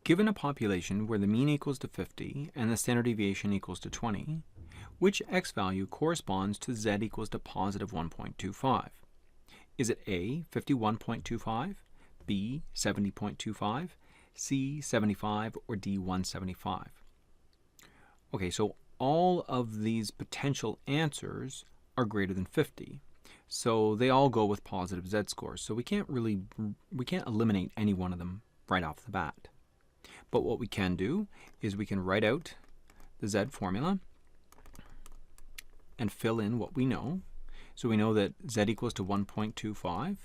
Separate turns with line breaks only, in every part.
Given a population where the mean equals to 50 and the standard deviation equals to 20, which x value corresponds to z equals to positive 1.25? Is it A, 51.25, B, 70.25, C, 75, or D, 175? Okay, so all of these potential answers are greater than 50. So they all go with positive z-scores. So we can't eliminate any one of them right off the bat. But what we can do is we can write out the z formula and fill in what we know. So we know that z equals to 1.25.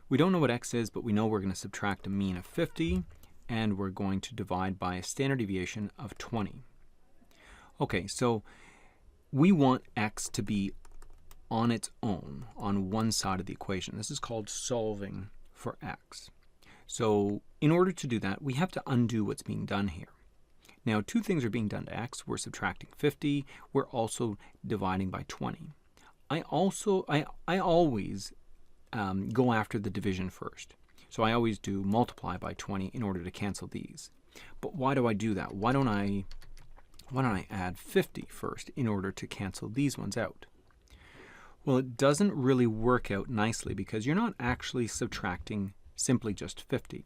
We don't know what x is, but we know we're going to subtract a mean of 50, and we're going to divide by a standard deviation of 20. Okay, so we want x to be on its own, on one side of the equation. This is called solving for x. So in order to do that, we have to undo what's being done here. Now, two things are being done to x. We're subtracting 50. We're also dividing by 20. I always go after the division first. So I always do multiply by 20 in order to cancel these. But why do I do that? Why don't I add 50 first in order to cancel these ones out? Well, it doesn't really work out nicely because you're not actually subtracting simply just 50.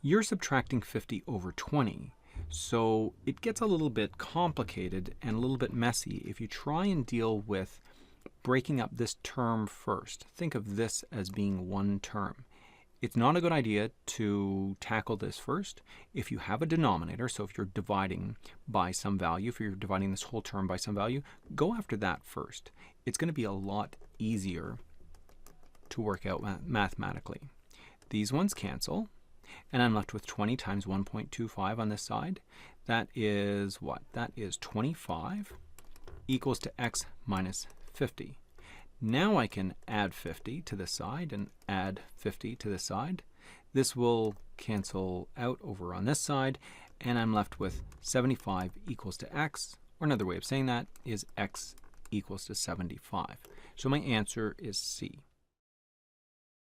You're subtracting 50 over 20. So it gets a little bit complicated and a little bit messy if you try and deal with breaking up this term first. Think of this as being one term. It's not a good idea to tackle this first. If you have a denominator, so if you're dividing by some value, if you're dividing this whole term by some value, go after that first. It's going to be a lot easier to work out mathematically. These ones cancel, and I'm left with 20 times 1.25 on this side. That is what? That is 25 equals to x minus 50. Now I can add 50 to this side and add 50 to this side. This will cancel out over on this side, and I'm left with 75 equals to x, or another way of saying that is x equals to 75. So my answer is C.